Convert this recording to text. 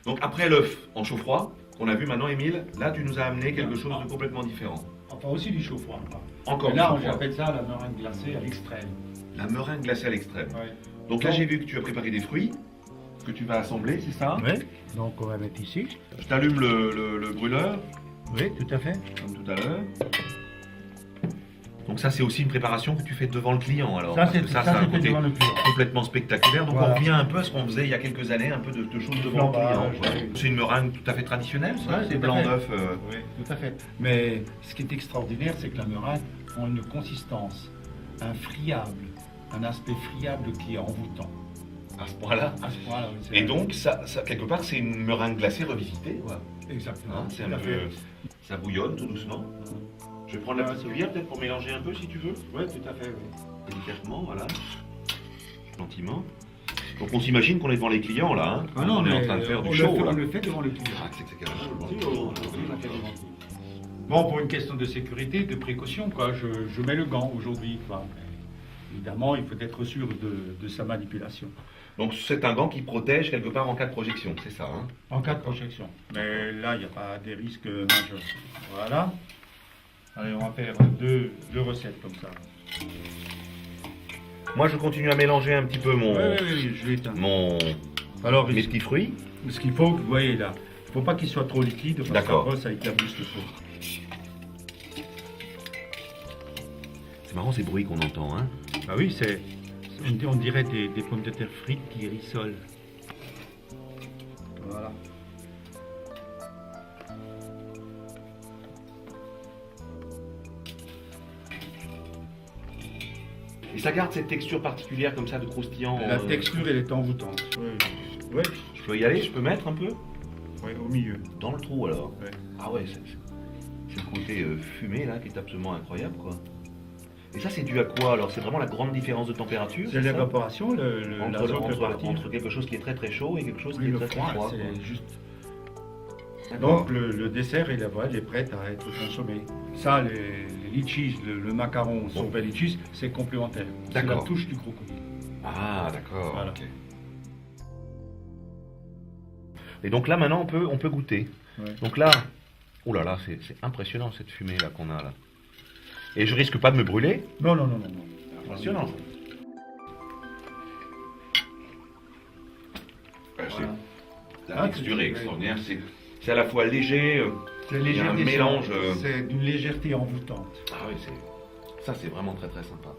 Donc après l'œuf en chaud froid, qu'on a vu maintenant, Émile, là tu nous as amené quelque chose de complètement différent. Enfin aussi du chaud froid. Encore Et là, chaud froid. j'appelle ça la meringue glacée à l'extrême. La meringue glacée à l'extrême. Ouais. Donc là j'ai vu que tu as préparé des fruits que tu vas assembler, c'est ça? Oui. Donc on va mettre ici. Je t'allume le brûleur, Oui, tout à fait. comme tout à l'heure. Donc ça c'est aussi une préparation que tu fais devant le client alors. Ça, parce que c'est ça a un côté devant le client. complètement spectaculaire. Donc Voilà. on revient un peu à ce qu'on faisait il y a quelques années, un peu de choses devant le client. Flambage, quoi. oui. C'est une meringue tout à fait traditionnelle, ça, Ouais, c'est tout à blanc fait. d'œuf. Oui, tout à fait. Mais ce qui est extraordinaire, c'est que la meringue a une consistance, un friable, un aspect friable qui est envoûtant. À ce point-là. À ce point-là, oui, c'est- Et donc, ça, quelque part, c'est une meringue glacée revisitée, quoi. Exactement. Hein, c'est tout un à peu, fait. ça bouillonne tout doucement. Je vais prendre la Ouais, petite c'est cuillère peut-être pour mélanger un peu si tu veux. Oui, tout à fait. Oui. Délicatement, voilà. Gentiment. Donc on s'imagine qu'on est devant les clients là. Hein. Ah non, on est en mais train de faire on du le show fait- là. on le fait devant le client. Ah, c'est carrément Si, le on fait devant tout. Bon, pour une question de sécurité, de précaution, quoi, je mets le gant aujourd'hui. Quoi. Mais évidemment, il faut être sûr de sa manipulation. Donc c'est un gant qui protège quelque part en cas de projection, c'est ça. Hein. En cas de projection. Mais là, il n'y a pas des risques majeurs. Voilà. Allez, on va faire deux recettes comme ça. Moi je continue à mélanger un petit peu Oui, je l'éteins. Alors, mes petits fruits. ce qu'il faut, vous voyez là, il ne faut pas qu'il soit trop liquide, parce D'accord. qu'après, ça éclabousse le pot. C'est marrant ces bruits qu'on entend. Hein. Ah oui, on dirait des pommes de terre frites qui rissolent. Voilà. Et ça garde cette texture particulière comme ça de croustillant. La texture, elle est envoûtante. Oui. Oui, Je peux y aller, je peux mettre un peu oui, au milieu. dans le trou alors. Ouais. Ah ouais, c'est le côté fumé là qui est absolument incroyable quoi. Et ça c'est dû à quoi alors? C'est vraiment la grande différence de température? C'est ça l'évaporation, l'azote peut partir. entre quelque chose qui est très très chaud et quelque chose Oui, qui est le très très froid, froid. c'est juste. D'accord. Donc le dessert, il est prêt à être consommé. Ça, les litchis, le macaron sorbet litchis, c'est complémentaire. C'est la D'accord. touche du crocodile. Ah d'accord. Voilà. Ok. Et donc là maintenant on peut goûter. Ouais. Donc là, oh là là, c'est impressionnant cette fumée là qu'on a là. Et je risque pas de me brûler. Non. Impressionnant. Voilà. La Ah, texture c'est- est extraordinaire. C'est à la fois léger. C'est Il y a un légèreté, mélange. c'est d'une légèreté envoûtante. Ah oui, ça c'est vraiment très très sympa.